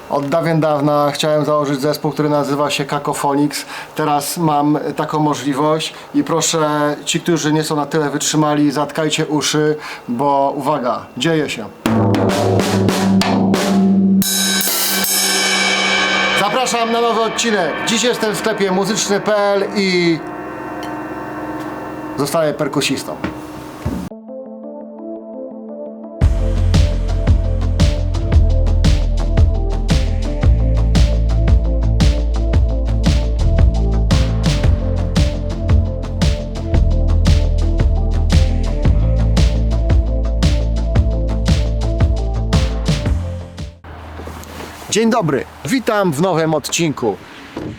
Od dawien dawna chciałem założyć zespół, który nazywa się Cacophonics. Teraz mam taką możliwość i proszę, ci, którzy nie są na tyle wytrzymali, zatkajcie uszy, bo uwaga, dzieje się. Zapraszam na nowy odcinek. Dziś jestem w sklepie muzyczny.pl i zostanę perkusistą. Dzień dobry, witam w nowym odcinku.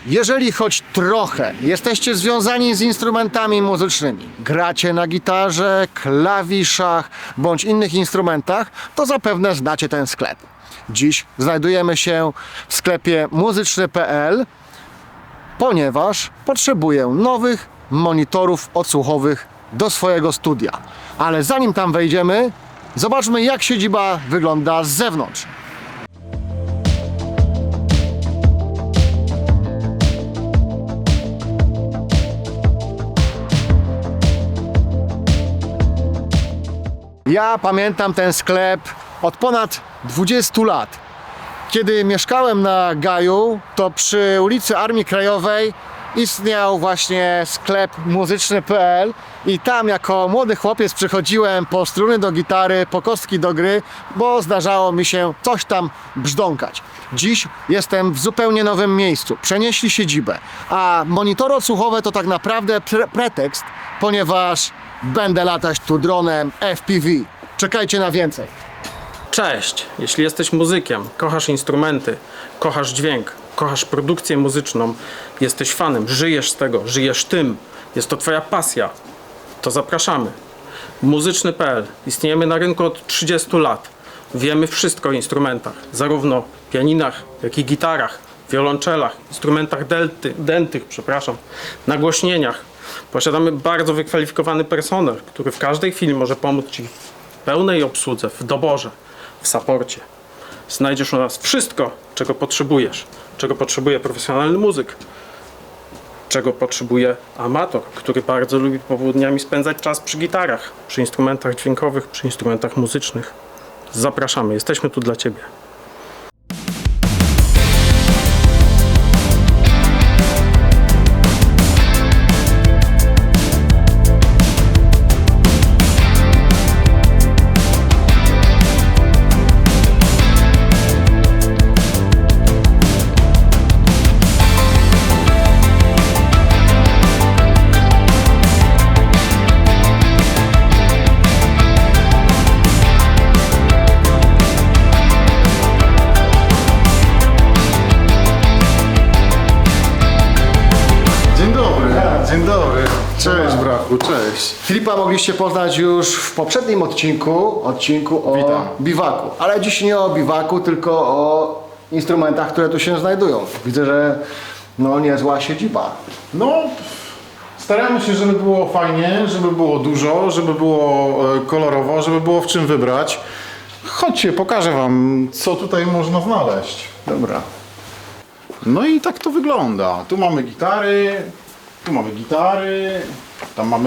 Jeżeli choć trochę jesteście związani z instrumentami muzycznymi, gracie na gitarze, klawiszach bądź innych instrumentach, to zapewne znacie ten sklep. Dziś znajdujemy się w sklepie muzyczny.pl, ponieważ potrzebuję nowych monitorów odsłuchowych do swojego studia. Ale zanim tam wejdziemy, zobaczmy, jak siedziba wygląda z zewnątrz. Ja pamiętam ten sklep od ponad 20 lat. Kiedy mieszkałem na Gaju, to przy ulicy Armii Krajowej istniał właśnie sklep muzyczny.pl i tam jako młody chłopiec przychodziłem po struny do gitary, po kostki do gry, bo zdarzało mi się coś tam brzdąkać. Dziś jestem w zupełnie nowym miejscu. Przenieśli siedzibę, a monitory odsłuchowe to tak naprawdę pretekst, ponieważ będę latać tu dronem FPV. Czekajcie na więcej. Cześć! Jeśli jesteś muzykiem, kochasz instrumenty, kochasz dźwięk, kochasz produkcję muzyczną, jesteś fanem, żyjesz z tego, żyjesz tym, jest to twoja pasja, to zapraszamy. Muzyczny.pl. Istniejemy na rynku od 30 lat. Wiemy wszystko o instrumentach, zarówno pianinach, jak i gitarach, wiolonczelach, instrumentach dętych, nagłośnieniach. Posiadamy bardzo wykwalifikowany personel, który w każdej chwili może pomóc Ci w pełnej obsłudze, w doborze, w saporcie. Znajdziesz u nas wszystko, czego potrzebujesz, czego potrzebuje profesjonalny muzyk, czego potrzebuje amator, który bardzo lubi popołudniami spędzać czas przy gitarach, przy instrumentach dźwiękowych, przy instrumentach muzycznych. Zapraszamy, jesteśmy tu dla Ciebie. Dzień dobry. Cześć brachu, cześć. Filipa mogliście poznać już w poprzednim odcinku o Witam. biwaku. Ale dziś nie o biwaku, tylko o instrumentach, które tu się znajdują. Widzę, że no niezła siedziba. No, staramy się, żeby było fajnie, żeby było dużo, żeby było kolorowo, żeby było w czym wybrać. Chodźcie, pokażę wam, co tutaj można znaleźć. Dobra. No i tak to wygląda. Tu mamy gitary, tam mamy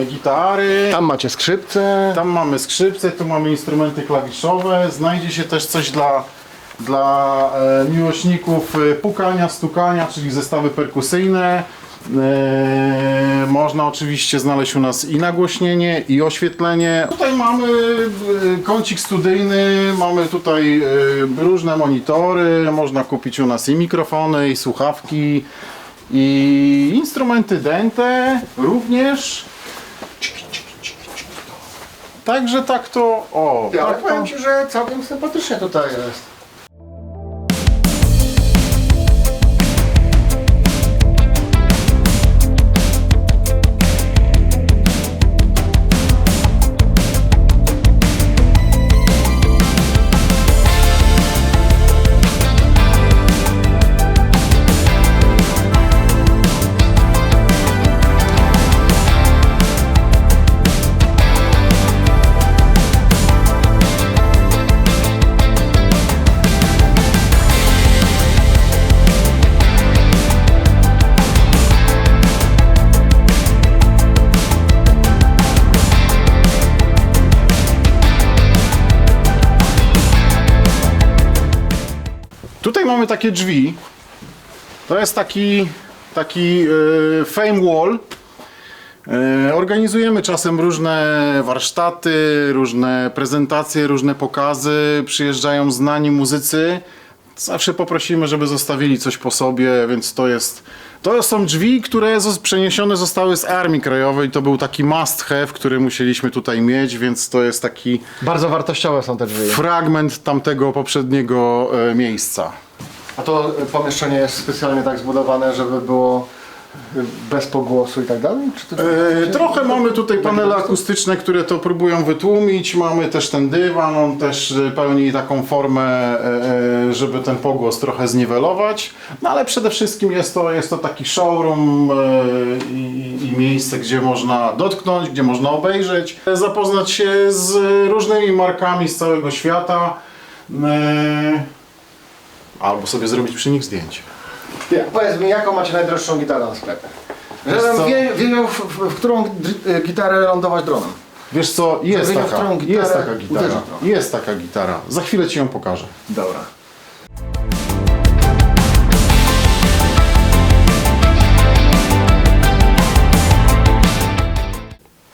gitary, Tam macie skrzypce. tam mamy skrzypce, tu mamy instrumenty klawiszowe. Znajdzie się też coś dla miłośników pukania, stukania, czyli zestawy perkusyjne. Można oczywiście znaleźć u nas i nagłośnienie, i oświetlenie. Tutaj mamy kącik studyjny, mamy tutaj różne monitory, można kupić u nas i mikrofony, i słuchawki, i instrumenty dęte również. Także tak to... O, Ja tak to... powiem Ci, że całkiem sympatycznie tutaj jest. Tutaj mamy takie drzwi. To jest taki fame wall. Organizujemy czasem różne warsztaty, różne prezentacje, różne pokazy. Przyjeżdżają znani muzycy. Zawsze poprosimy, żeby zostawili coś po sobie, więc to są drzwi, które przeniesione zostały z Armii Krajowej. To był taki must have, który musieliśmy tutaj mieć, więc to jest taki Bardzo wartościowe są te drzwi. fragment tamtego poprzedniego miejsca. A to pomieszczenie jest specjalnie tak zbudowane, żeby było bez pogłosu i tak dalej? Czy to... Trochę mamy tutaj panele akustyczne, które to próbują wytłumić. Mamy też ten dywan, on też pełni taką formę, żeby ten pogłos trochę zniwelować. No ale przede wszystkim jest to taki showroom i miejsce, gdzie można dotknąć, gdzie można obejrzeć, zapoznać się z różnymi markami z całego świata. Albo sobie zrobić przy nich zdjęcie. Powiedz mi, jaką macie najdroższą gitarę na sklepie? Wiesz co? Żebym wiedział, w którą gitarę lądować dronem. Wiesz co, jest Wiedział, w taka którą gitarę gitara. uderzyć trochę. Jest taka gitara. Za chwilę ci ją pokażę. Dobra.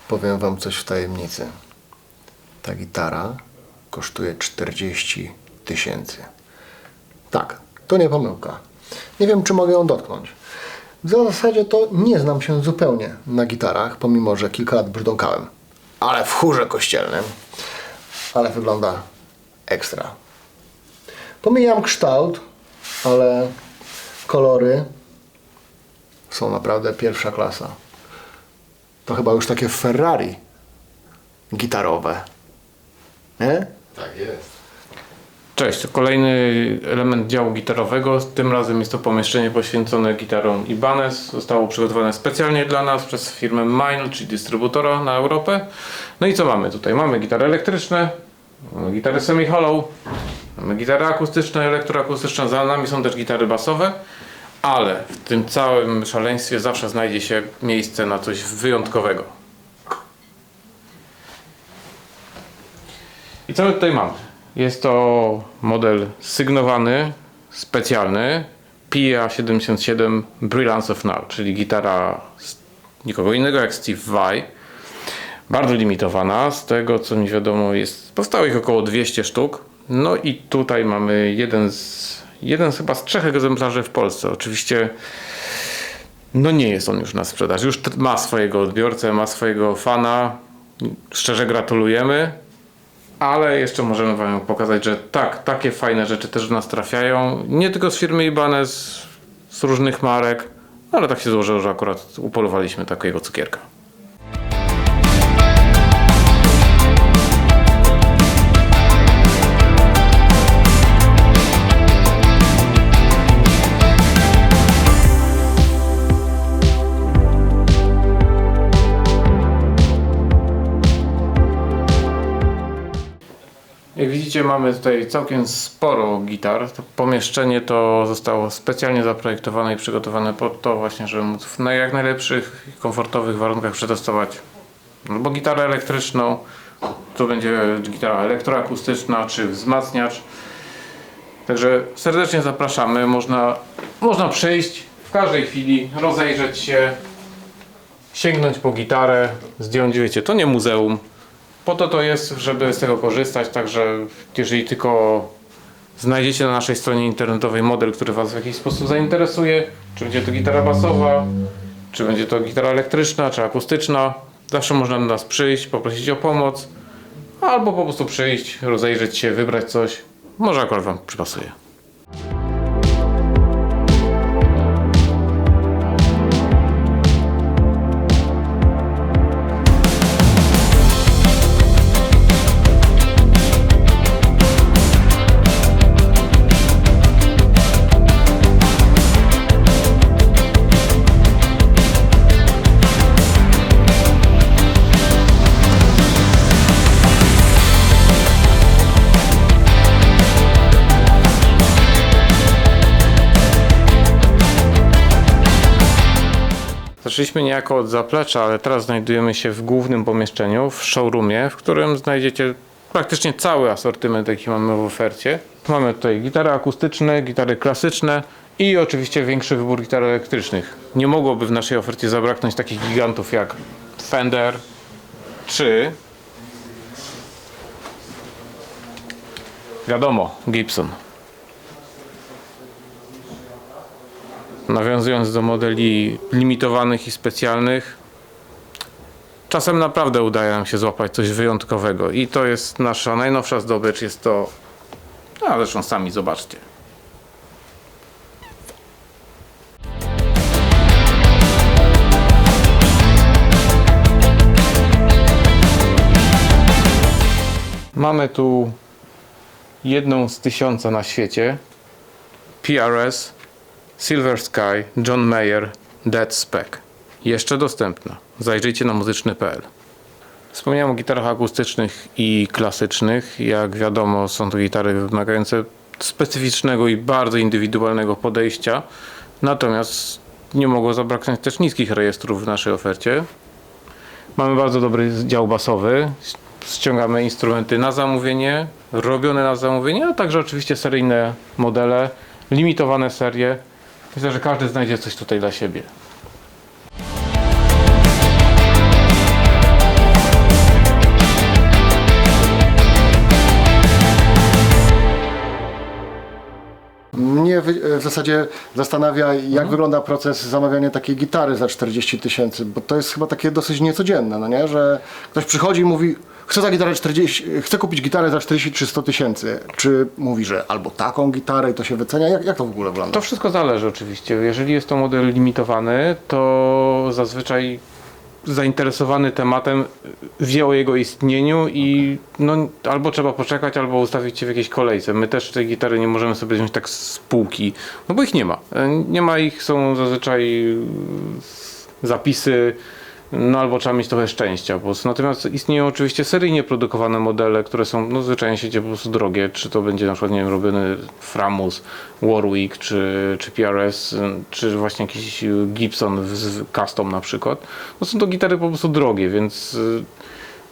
Powiem wam coś w tajemnicy. Ta gitara kosztuje 40 000. Tak, to nie pomyłka. Nie wiem, czy mogę ją dotknąć. W zasadzie to nie znam się zupełnie na gitarach, pomimo że kilka lat brzdąkałem. Ale w chórze kościelnym. Ale wygląda ekstra. Pomijam kształt, ale kolory są naprawdę pierwsza klasa. To chyba już takie Ferrari gitarowe. Nie? Tak jest. Cześć, to kolejny element działu gitarowego. Tym razem jest to pomieszczenie poświęcone gitarom Ibanez. Zostało przygotowane specjalnie dla nas przez firmę Mine, czyli dystrybutora na Europę. No i co mamy tutaj? Mamy gitary elektryczne, mamy gitary semi-hollow, mamy gitary akustyczne, elektroakustyczne, za nami są też gitary basowe, ale w tym całym szaleństwie zawsze znajdzie się miejsce na coś wyjątkowego. I co my tutaj mamy? Jest to model sygnowany, specjalny PA-77 Brilliance of Now, czyli gitara nikogo innego jak Steve Vai. Bardzo limitowana, z tego co mi wiadomo powstało ich około 200 sztuk. No i tutaj mamy jeden chyba z 3 egzemplarzy w Polsce. Oczywiście no nie jest on już na sprzedaż, już ma swojego odbiorcę, ma swojego fana. Szczerze gratulujemy. Ale jeszcze możemy wam pokazać, że tak, takie fajne rzeczy też do nas trafiają. Nie tylko z firmy Ibanez, z różnych marek, ale tak się złożyło, że akurat upolowaliśmy takiego cukierka. Jak widzicie, mamy tutaj całkiem sporo gitar. To pomieszczenie to zostało specjalnie zaprojektowane i przygotowane po to właśnie, żeby móc w jak najlepszych i komfortowych warunkach przetestować albo gitarę elektryczną, to będzie gitara elektroakustyczna czy wzmacniacz. Także serdecznie zapraszamy. Można przyjść w każdej chwili, rozejrzeć się, sięgnąć po gitarę, zdjąć, wiecie, to nie muzeum. Po to jest, żeby z tego korzystać, także jeżeli tylko znajdziecie na naszej stronie internetowej model, który was w jakiś sposób zainteresuje, czy będzie to gitara basowa, czy będzie to gitara elektryczna, czy akustyczna, zawsze można do nas przyjść, poprosić o pomoc, albo po prostu przyjść, rozejrzeć się, wybrać coś, może akurat wam przypasuje. Zaczęliśmy niejako od zaplecza, ale teraz znajdujemy się w głównym pomieszczeniu, w showroomie, w którym znajdziecie praktycznie cały asortyment, jaki mamy w ofercie. Mamy tutaj gitary akustyczne, gitary klasyczne i oczywiście większy wybór gitar elektrycznych. Nie mogłoby w naszej ofercie zabraknąć takich gigantów jak Fender czy wiadomo, Gibson. Nawiązując do modeli limitowanych i specjalnych, czasem naprawdę udaje nam się złapać coś wyjątkowego i to jest nasza najnowsza zdobycz, jest to, a zresztą sami zobaczcie. Mamy tu jedną z 1000 na świecie, PRS Silver Sky John Mayer Dead Spec. Jeszcze dostępna. Zajrzyjcie na muzyczny.pl. Wspomniałem o gitarach akustycznych i klasycznych. Jak wiadomo, są to gitary wymagające specyficznego i bardzo indywidualnego podejścia. Natomiast nie mogło zabraknąć też niskich rejestrów w naszej ofercie. Mamy bardzo dobry dział basowy. Ściągamy instrumenty na zamówienie, robione na zamówienie, a także oczywiście seryjne modele, limitowane serie. Myślę, że każdy znajdzie coś tutaj dla siebie. Mnie w zasadzie zastanawia, jak wygląda proces zamawiania takiej gitary za 40 000, bo to jest chyba takie dosyć niecodzienne, no nie? Że ktoś przychodzi i mówi, chcę kupić gitarę za 40 czy 100 tysięcy. Czy mówi, że albo taką gitarę i to się wycenia? Jak to w ogóle wygląda? To wszystko zależy oczywiście. Jeżeli jest to model limitowany, to zazwyczaj zainteresowany tematem wie o jego istnieniu i no, albo trzeba poczekać, albo ustawić się w jakiejś kolejce. My też tej gitary nie możemy sobie wziąć tak z półki, no bo ich nie ma. Nie ma ich, są zazwyczaj zapisy, no albo trzeba mieć trochę szczęścia po prostu. Natomiast istnieją oczywiście seryjnie produkowane modele, które są no, zwyczajnie w świecie po prostu drogie. Czy to będzie na przykład, nie wiem, robiony Framus, Warwick, czy PRS, czy właśnie jakiś Gibson custom na przykład. No są to gitary po prostu drogie, więc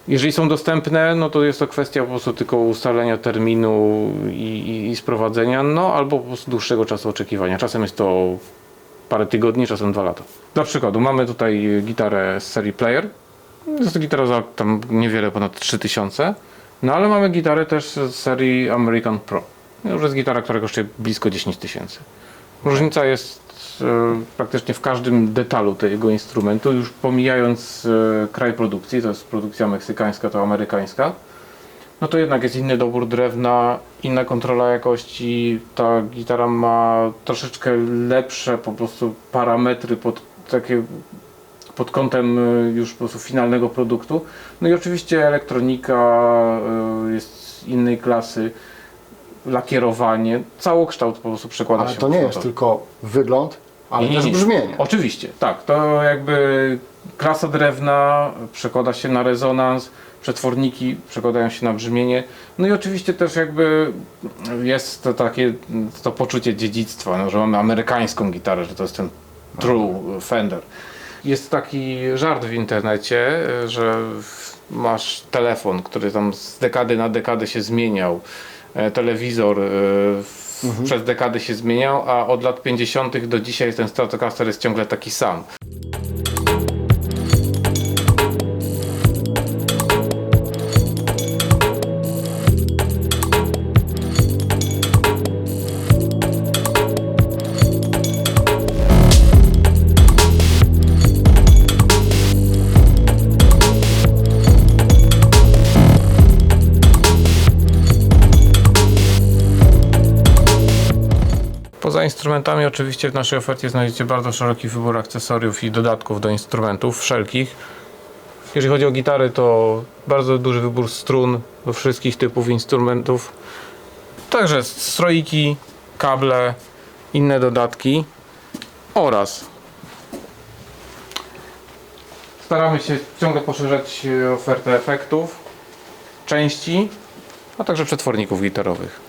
jeżeli są dostępne, no to jest to kwestia po prostu tylko ustalenia terminu i sprowadzenia, no albo po prostu dłuższego czasu oczekiwania. Czasem jest to parę tygodni, czasem 2 lata. Dla przykładu mamy tutaj gitarę z serii Player. Jest to gitara za tam niewiele ponad 3000. No ale mamy gitarę też z serii American Pro. To już jest gitara, która kosztuje blisko 10 000. Różnica jest praktycznie w każdym detalu tego instrumentu, już pomijając kraj produkcji, to jest produkcja meksykańska, to amerykańska. No to jednak jest inny dobór drewna, inna kontrola jakości. Ta gitara ma troszeczkę lepsze po prostu parametry pod kątem już po prostu finalnego produktu. No i oczywiście elektronika jest innej klasy, lakierowanie, całokształt po prostu przekłada Ale się. to nie jest tylko wygląd, ale też Nie. brzmienie. Oczywiście, tak. To jakby klasa drewna przekłada się na rezonans, przetworniki przekładają się na brzmienie. No i oczywiście też jakby jest to takie to poczucie dziedzictwa, no, że mamy amerykańską gitarę, że to jest ten true Fender. Jest taki żart w internecie, że masz telefon, który tam z dekady na dekadę się zmieniał, telewizor przez dekady się zmieniał, a od lat 50. do dzisiaj ten Stratocaster jest ciągle taki sam. Poza instrumentami oczywiście w naszej ofercie znajdziecie bardzo szeroki wybór akcesoriów i dodatków do instrumentów wszelkich. Jeżeli chodzi o gitary, to bardzo duży wybór strun do wszystkich typów instrumentów. Także stroiki, kable, inne dodatki oraz staramy się ciągle poszerzać ofertę efektów, części, a także przetworników gitarowych.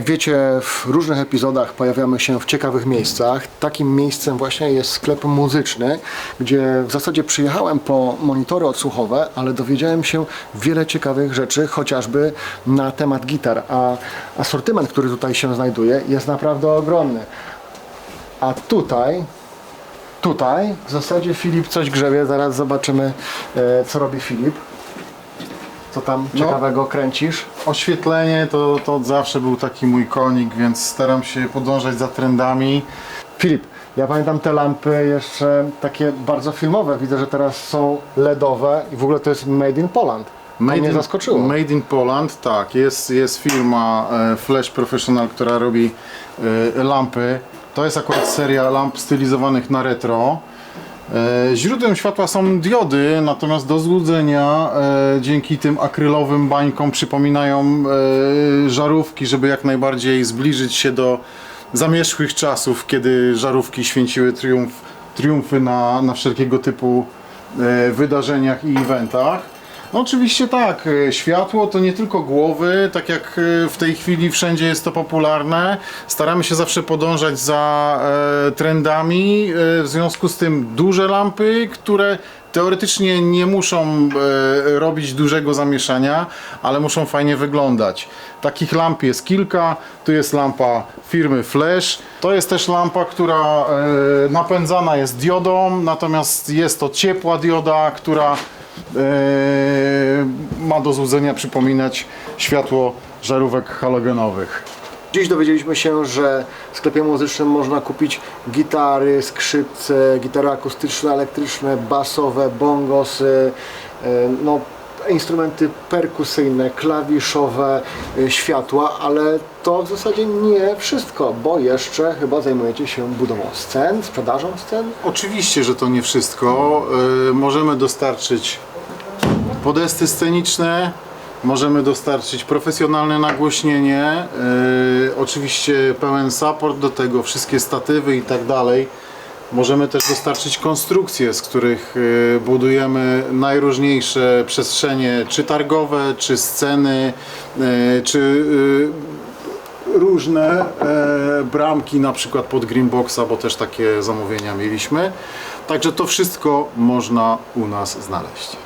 Jak wiecie, w różnych epizodach pojawiamy się w ciekawych miejscach. Takim miejscem właśnie jest sklep muzyczny, gdzie w zasadzie przyjechałem po monitory odsłuchowe, ale dowiedziałem się wiele ciekawych rzeczy, chociażby na temat gitar. A asortyment, który tutaj się znajduje, jest naprawdę ogromny. A tutaj w zasadzie Filip coś grzebie. Zaraz zobaczymy, co robi Filip. Co tam ciekawego kręcisz? Oświetlenie to od zawsze był taki mój konik, więc staram się podążać za trendami. Filip, ja pamiętam te lampy jeszcze takie bardzo filmowe. Widzę, że teraz są LEDowe i w ogóle to jest Made in Poland. To mnie zaskoczyło. Made in Poland, tak. Jest firma Flash Professional, która robi lampy. To jest akurat seria lamp stylizowanych na retro. Źródłem światła są diody, natomiast do złudzenia dzięki tym akrylowym bańkom przypominają żarówki, żeby jak najbardziej zbliżyć się do zamierzchłych czasów, kiedy żarówki święciły triumfy na wszelkiego typu wydarzeniach i eventach. No oczywiście tak, światło to nie tylko głowy, tak jak w tej chwili wszędzie jest to popularne. Staramy się zawsze podążać za trendami, w związku z tym duże lampy, które teoretycznie nie muszą robić dużego zamieszania, ale muszą fajnie wyglądać. Takich lamp jest kilka, tu jest lampa firmy Flash. To jest też lampa, która napędzana jest diodą, natomiast jest to ciepła dioda, która ma do złudzenia przypominać światło żarówek halogenowych. Dziś dowiedzieliśmy się, że w sklepie muzycznym można kupić gitary, skrzypce, gitary akustyczne, elektryczne, basowe, bongosy, no, instrumenty perkusyjne, klawiszowe, światła, ale to w zasadzie nie wszystko, bo jeszcze chyba zajmujecie się budową scen, sprzedażą scen. Oczywiście, że to nie wszystko. Możemy dostarczyć podesty sceniczne, możemy dostarczyć profesjonalne nagłośnienie, oczywiście pełen support do tego, wszystkie statywy i tak dalej. Możemy też dostarczyć konstrukcje, z których budujemy najróżniejsze przestrzenie, czy targowe, czy sceny, czy różne bramki, na przykład pod Greenboxa, bo też takie zamówienia mieliśmy. Także to wszystko można u nas znaleźć.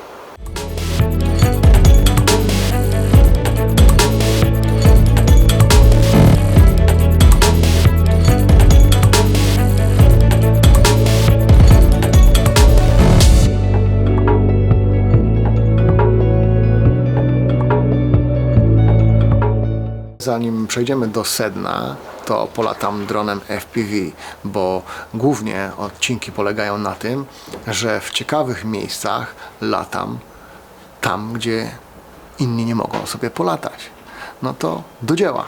Zanim przejdziemy do sedna, to polatam dronem FPV, bo głównie odcinki polegają na tym, że w ciekawych miejscach latam tam, gdzie inni nie mogą sobie polatać. No to do dzieła.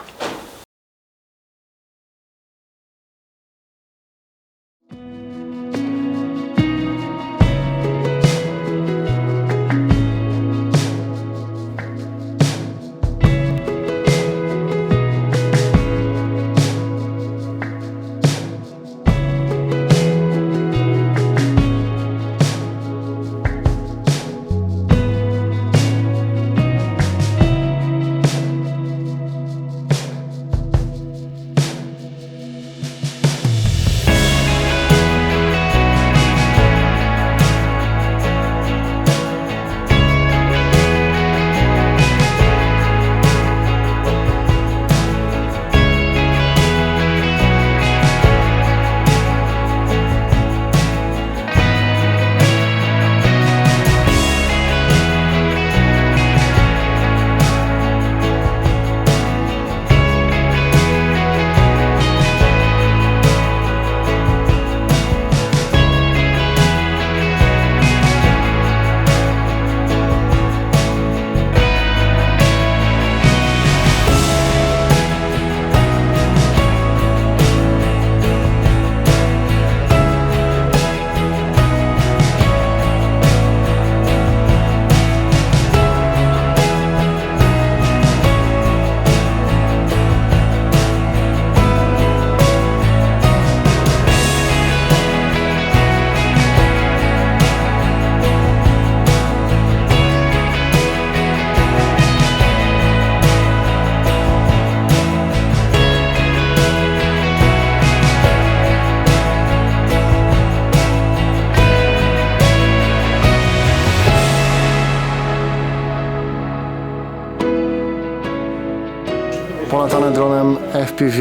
FPV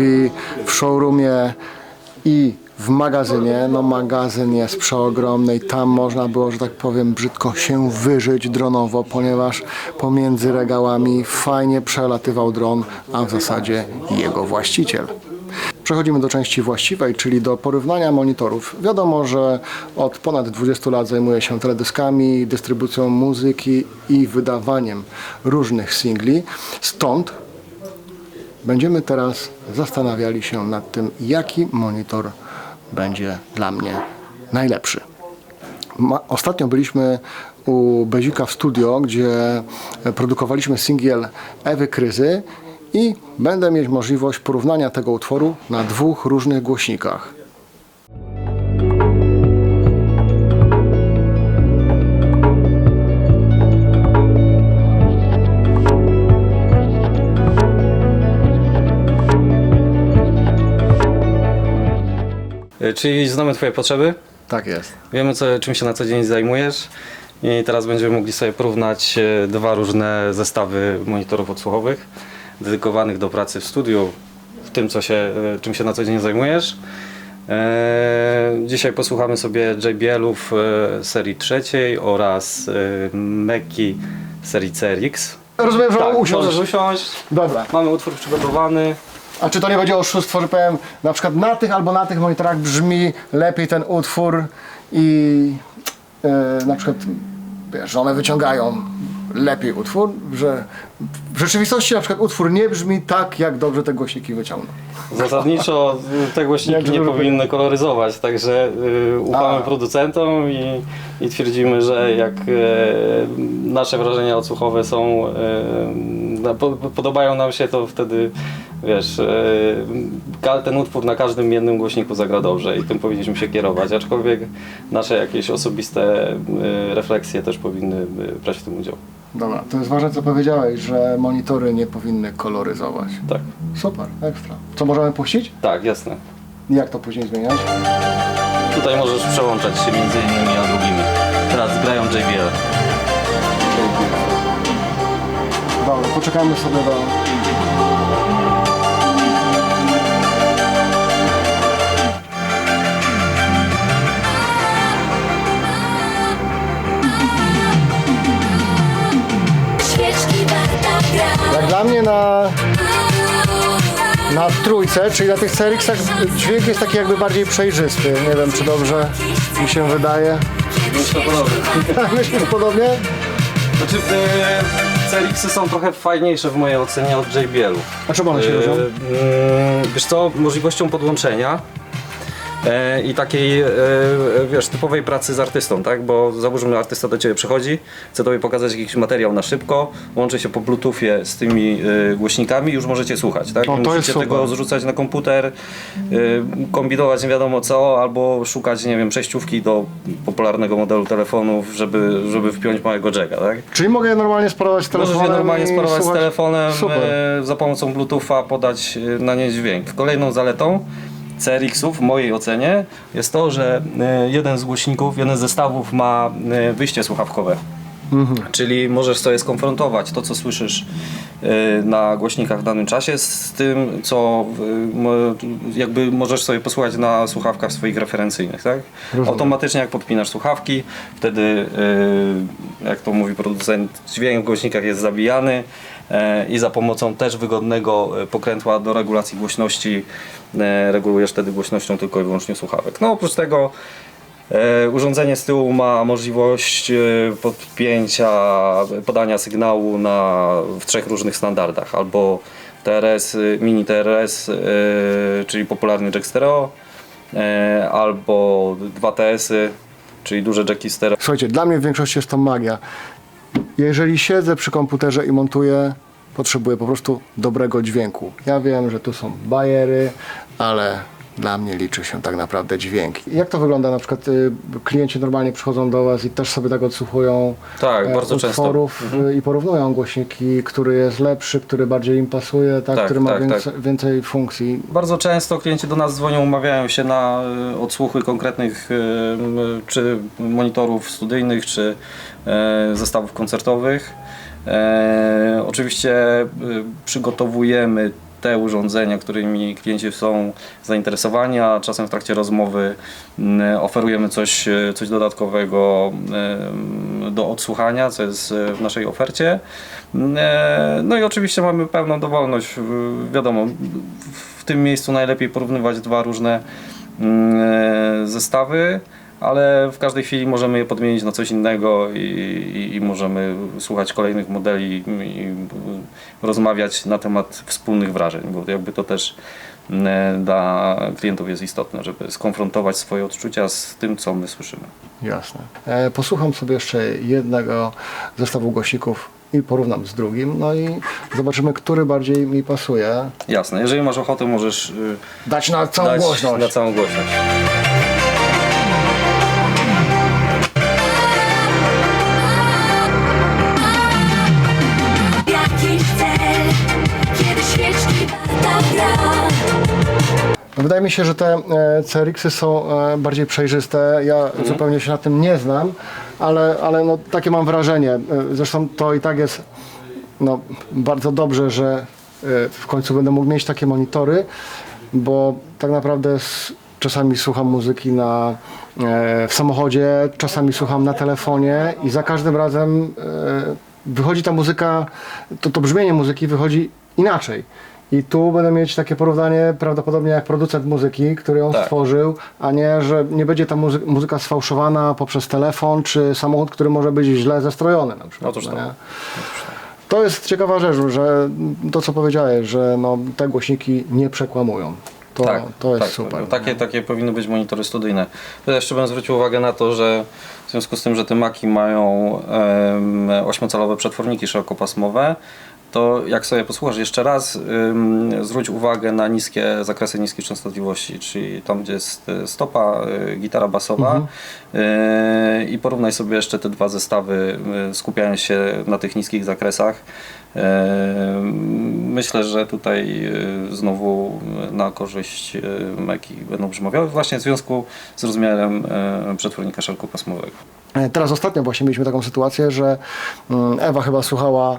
w showroomie i w magazynie. No magazyn jest przeogromny i tam można było, że tak powiem brzydko, się wyżyć dronowo, ponieważ pomiędzy regałami fajnie przelatywał dron, a w zasadzie jego właściciel. Przechodzimy do części właściwej, czyli do porównania monitorów. Wiadomo, że od ponad 20 lat zajmuję się teledyskami, dystrybucją muzyki i wydawaniem różnych singli. Stąd będziemy teraz zastanawiali się nad tym, jaki monitor będzie dla mnie najlepszy. Ostatnio byliśmy u Bezika w studio, gdzie produkowaliśmy singiel Ewy Kryzy i będę mieć możliwość porównania tego utworu na 2 różnych głośnikach. Czyli znamy Twoje potrzeby, Tak jest. wiemy czym się na co dzień zajmujesz i teraz będziemy mogli sobie porównać 2 różne zestawy monitorów odsłuchowych dedykowanych do pracy w studiu, w tym czym się na co dzień zajmujesz. Dzisiaj posłuchamy sobie JBL-ów serii 3 oraz Meki serii CRX. Rozumiem, że Tak, usiąść. możesz usiąść. Dobra. Mamy utwór przygotowany. A czy to nie będzie oszustwo, że powiem, na przykład na tych albo na tych monitorach brzmi lepiej ten utwór i na przykład, wiesz, że one wyciągają lepiej utwór, że w rzeczywistości na przykład utwór nie brzmi tak, jak dobrze te głośniki wyciągną. Zasadniczo te głośniki Jak nie żeby- powinny koloryzować, także ufamy A. producentom i twierdzimy, że jak nasze wrażenia odsłuchowe są, podobają nam się, to wtedy wiesz, ten utwór na każdym jednym głośniku zagra dobrze i tym powinniśmy się kierować, aczkolwiek nasze jakieś osobiste refleksje też powinny brać w tym udział. Dobra, to jest ważne, co powiedziałeś, że monitory nie powinny koloryzować. Tak, Super, ekstra. Co możemy puścić? tak, jasne. Jak to później zmieniać? Tutaj możesz przełączać się między innymi a drugimi. Teraz grają JBL. Dobra, poczekamy sobie do... Świeczki warta gra. Jak dla mnie na trójce, czyli na tych CRX-ach dźwięk jest taki jakby bardziej przejrzysty. Nie wiem, czy dobrze mi się wydaje. Myślę podobnie. Myślisz podobnie? Znaczy CRX-y są trochę fajniejsze w mojej ocenie od JBL-ów. A czemu one się różnią? Wiesz co, możliwością podłączenia i takiej, wiesz, typowej pracy z artystą, tak? Bo załóżmy, artysta do Ciebie przychodzi, chce Tobie pokazać jakiś materiał na szybko, łączy się po bluetoothie z tymi głośnikami, już możecie słuchać, tak? O, Nie to jest musicie super. tego zrzucać na komputer, kombinować nie wiadomo co, albo szukać, nie wiem, przejściówki do popularnego modelu telefonów, żeby wpiąć małego jacka, tak? Czyli mogę je normalnie sparować z telefonem? Możesz je normalnie i sparować z słuchać? telefonem, Super. za pomocą Bluetootha podać na nie dźwięk. Kolejną zaletą CRX-ów w mojej ocenie jest to, że jeden z głośników, jeden z zestawów ma wyjście słuchawkowe. Czyli możesz sobie skonfrontować to, co słyszysz na głośnikach w danym czasie z tym, co jakby możesz sobie posłuchać na słuchawkach swoich referencyjnych, tak? Automatycznie jak podpinasz słuchawki, wtedy jak to mówi producent, dźwięk w głośnikach jest zabijany i za pomocą też wygodnego pokrętła do regulacji głośności regulujesz wtedy głośnością tylko i wyłącznie słuchawek. No oprócz tego urządzenie z tyłu ma możliwość podania sygnału w 3 różnych standardach, albo TRS, mini TRS, czyli popularny jack stereo, albo 2 TS-y, czyli duże jacki stereo. Słuchajcie, dla mnie w większości jest to magia. Jeżeli siedzę przy komputerze i montuję, potrzebuję po prostu dobrego dźwięku. Ja wiem, że tu są bajery, ale dla mnie liczy się tak naprawdę dźwięk. Jak to wygląda? Na przykład klienci normalnie przychodzą do Was i też sobie tak odsłuchują Tak, bardzo często. utworów i porównują głośniki, który jest lepszy, który bardziej im pasuje, tak, Tak, który ma tak, więcej funkcji. Bardzo często klienci do nas dzwonią, umawiają się na odsłuchy konkretnych czy monitorów studyjnych, czy zestawów koncertowych. Oczywiście przygotowujemy te urządzenia, którymi klienci są zainteresowani, a czasem w trakcie rozmowy oferujemy coś dodatkowego do odsłuchania, co jest w naszej ofercie. No i oczywiście mamy pełną dowolność. Wiadomo, w tym miejscu najlepiej porównywać dwa różne zestawy, ale w każdej chwili możemy je podmienić na coś innego i możemy słuchać kolejnych modeli i rozmawiać na temat wspólnych wrażeń, bo jakby to też dla klientów jest istotne, żeby skonfrontować swoje odczucia z tym, co my słyszymy. Jasne. Posłucham sobie jeszcze jednego zestawu głośników i porównam z drugim, no i zobaczymy, który bardziej mi pasuje. Jasne, jeżeli masz ochotę, możesz Dać na całą dać głośność. na całą głośność. Jakiś cel, kiedy świeczki warta gra. Wydaje mi się, że te CRX-y są bardziej przejrzyste. Ja zupełnie się na tym nie znam, ale no, takie mam wrażenie. Zresztą to i tak jest no, bardzo dobrze, że w końcu będę mógł mieć takie monitory, bo tak naprawdę czasami słucham muzyki w samochodzie, czasami słucham na telefonie i za każdym razem wychodzi ta muzyka, to brzmienie muzyki wychodzi inaczej. I tu będę mieć takie porównanie prawdopodobnie jak producent muzyki, który ją Tak. stworzył, a nie, że nie będzie ta muzyka sfałszowana poprzez telefon czy samochód, który może być źle zestrojony na przykład. Otóż no to. nie? To jest ciekawa rzecz, że to co powiedziałeś, że no, te głośniki nie przekłamują. To jest super. Takie powinny być monitory studyjne. Ja jeszcze bym zwrócił uwagę na to, że w związku z tym, że te Maki mają 8-calowe przetworniki szerokopasmowe, to jak sobie posłuchasz jeszcze raz, zwróć uwagę na niskie zakresy niskiej częstotliwości, czyli tam, gdzie jest stopa, gitara basowa i porównaj sobie jeszcze te dwa zestawy, skupiając się na tych niskich zakresach. Myślę, że tutaj znowu na korzyść Maki będą przemawiały właśnie w związku z rozmiarem przetwornika szerokopasmowego. Teraz ostatnio właśnie mieliśmy taką sytuację, że Ewa chyba słuchała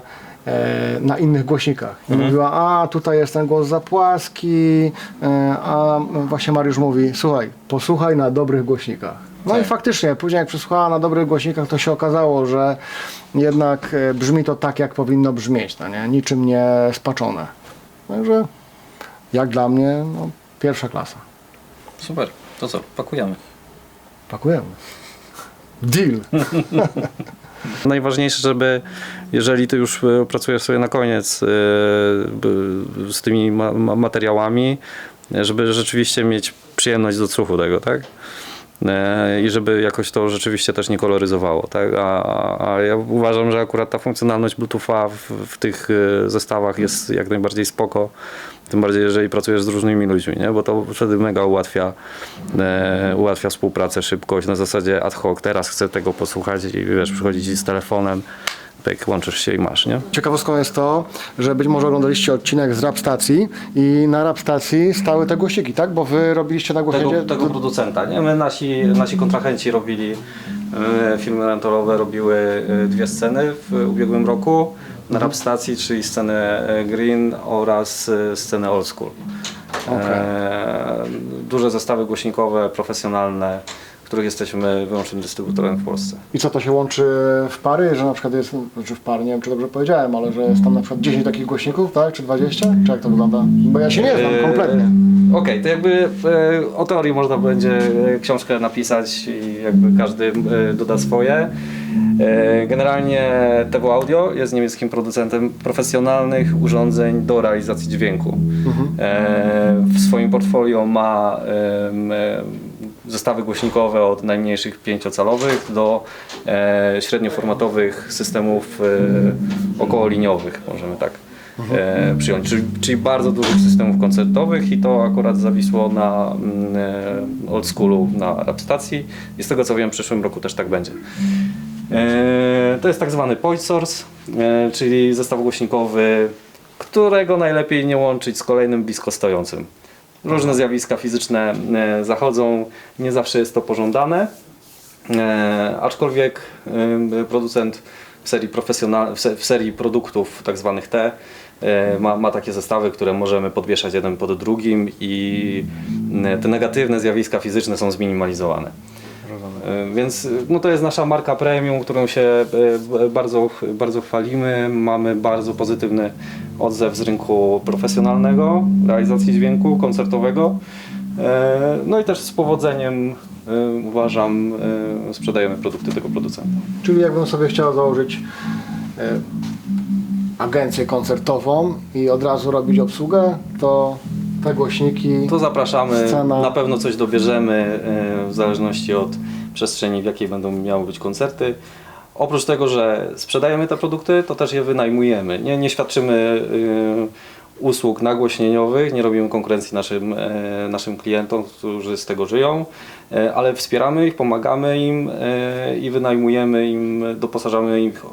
na innych głośnikach. I mówiła, a tutaj jest ten głos za płaski, a właśnie Mariusz mówi, słuchaj, posłuchaj na dobrych głośnikach. No Tak. i faktycznie, później jak przesłuchała na dobrych głośnikach, to się okazało, że jednak brzmi to tak, jak powinno brzmieć, no nie? Niczym nie spaczone. Także jak dla mnie, no, pierwsza klasa. Super, to co, pakujemy. Pakujemy. Deal. Najważniejsze, żeby jeżeli ty już pracujesz sobie na koniec z tymi materiałami, żeby rzeczywiście mieć przyjemność z odsłuchu tego, tak? I żeby jakoś to rzeczywiście też nie koloryzowało, tak? A ja uważam, że akurat ta funkcjonalność Bluetootha w tych zestawach jest jak najbardziej spoko. Tym bardziej, jeżeli pracujesz z różnymi ludźmi, nie? Bo to wtedy mega ułatwia współpracę, szybkość, na zasadzie ad hoc. Teraz chcę tego posłuchać i wiesz, przychodzi ci z telefonem, tak łączysz się i masz, nie? Ciekawostką jest to, że być może oglądaliście odcinek z Rap Stacji i na Rap Stacji stały te głośniki, tak? Bo wy robiliście na głośniku... Tego producenta, nie? My nasi kontrahenci robili, firmy rentalowe robiły dwie sceny w ubiegłym roku na Rap Stacji, czyli scenę Green oraz scenę Old School. Duże zestawy głośnikowe, profesjonalne, których jesteśmy wyłącznym dystrybutorem w Polsce. I co, to się łączy w pary, że na przykład jest, czy w par, nie wiem czy dobrze powiedziałem, ale że jest tam na przykład 10 takich głośników, tak? Czy 20? Czy jak to wygląda? Bo ja się nie znam kompletnie. Okej, to jakby o teorii można będzie książkę napisać i jakby każdy doda swoje. Generalnie TV Audio jest niemieckim producentem profesjonalnych urządzeń do realizacji dźwięku. W swoim portfolio ma zestawy głośnikowe od najmniejszych 5-calowych do średnioformatowych systemów okołoliniowych, możemy tak przyjąć, czyli bardzo dużych systemów koncertowych i to akurat zawisło na Old Schoolu, na Rap Stacji i z tego co wiem w przyszłym roku też tak będzie. To jest tak zwany point source, czyli zestaw głośnikowy, którego najlepiej nie łączyć z kolejnym blisko stojącym. Różne zjawiska fizyczne zachodzą, nie zawsze jest to pożądane, aczkolwiek producent w serii produktów tak zwanych T ma takie zestawy, które możemy podwieszać jeden pod drugim i te negatywne zjawiska fizyczne są zminimalizowane. Więc no to jest nasza marka premium, którą się bardzo chwalimy. Mamy bardzo pozytywny odzew z rynku profesjonalnego, realizacji dźwięku, koncertowego. No i też z powodzeniem uważam, sprzedajemy produkty tego producenta. Czyli jakbym sobie chciał założyć agencję koncertową i od razu robić obsługę, to te głośniki... To zapraszamy, Scena. na pewno coś dobierzemy w zależności od przestrzeni, w jakiej będą miały być koncerty. Oprócz tego, że sprzedajemy te produkty, to też je wynajmujemy. Nie świadczymy usług nagłośnieniowych, nie robimy konkurencji naszym klientom, którzy z tego żyją, ale wspieramy ich, pomagamy im i wynajmujemy im, doposażamy ich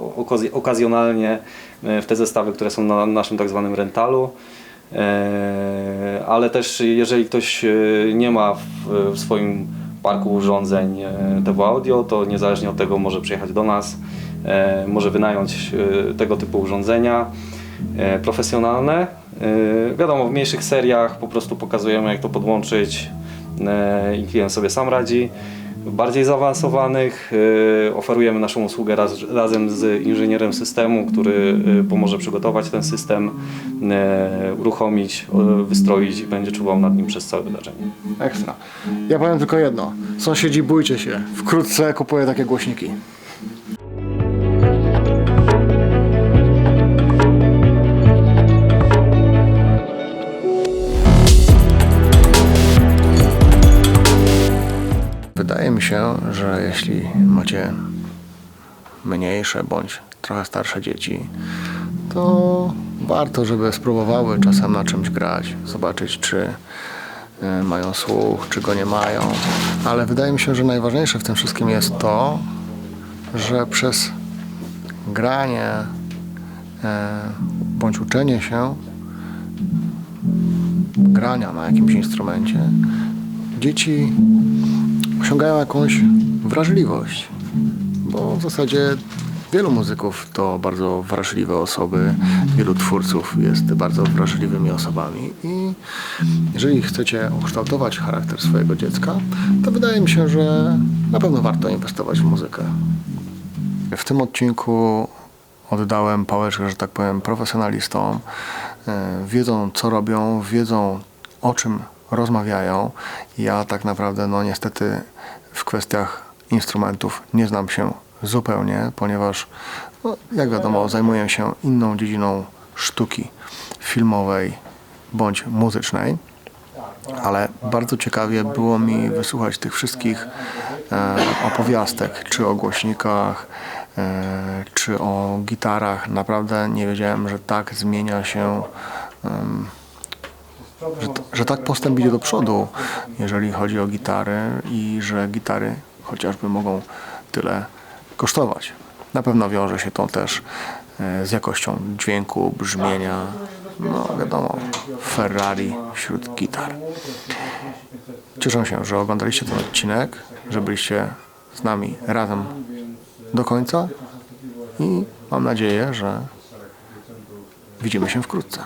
okazjonalnie w te zestawy, które są na naszym tak zwanym rentalu. Ale też jeżeli ktoś nie ma w swoim parku urządzeń TV Audio, to niezależnie od tego może przyjechać do nas, może wynająć tego typu urządzenia profesjonalne. Wiadomo, w mniejszych seriach po prostu pokazujemy, jak to podłączyć i klient sobie sam radzi. W bardziej zaawansowanych oferujemy naszą usługę razem z inżynierem systemu, który pomoże przygotować ten system, uruchomić, wystroić i będzie czuwał nad nim przez całe wydarzenie. Ekstra. Ja powiem tylko jedno. Sąsiedzi, bójcie się. Wkrótce kupuję takie głośniki. Wydaje mi się, że jeśli macie mniejsze bądź trochę starsze dzieci, to warto, żeby spróbowały czasem na czymś grać, zobaczyć, czy mają słuch, czy go nie mają. Ale wydaje mi się, że najważniejsze w tym wszystkim jest to, że przez granie bądź uczenie się grania na jakimś instrumencie dzieci osiągają jakąś wrażliwość, bo w zasadzie wielu muzyków to bardzo wrażliwe osoby, wielu twórców jest bardzo wrażliwymi osobami i jeżeli chcecie ukształtować charakter swojego dziecka, to wydaje mi się, że na pewno warto inwestować w muzykę. W tym odcinku oddałem pałeczkę, że tak powiem, profesjonalistom. Wiedzą, co robią, wiedzą, o czym rozmawiają. Ja tak naprawdę, no niestety w kwestiach instrumentów nie znam się zupełnie, ponieważ, no, jak wiadomo, zajmuję się inną dziedziną sztuki filmowej bądź muzycznej, ale bardzo ciekawie było mi wysłuchać tych wszystkich opowiastek, czy o głośnikach, czy o gitarach. Naprawdę nie wiedziałem, że tak zmienia się, że tak postęp idzie do przodu, jeżeli chodzi o gitary i że gitary chociażby mogą tyle kosztować. Na pewno wiąże się to też z jakością dźwięku, brzmienia, no wiadomo, Ferrari wśród gitar. Cieszę się, że oglądaliście ten odcinek, że byliście z nami razem do końca i mam nadzieję, że widzimy się wkrótce.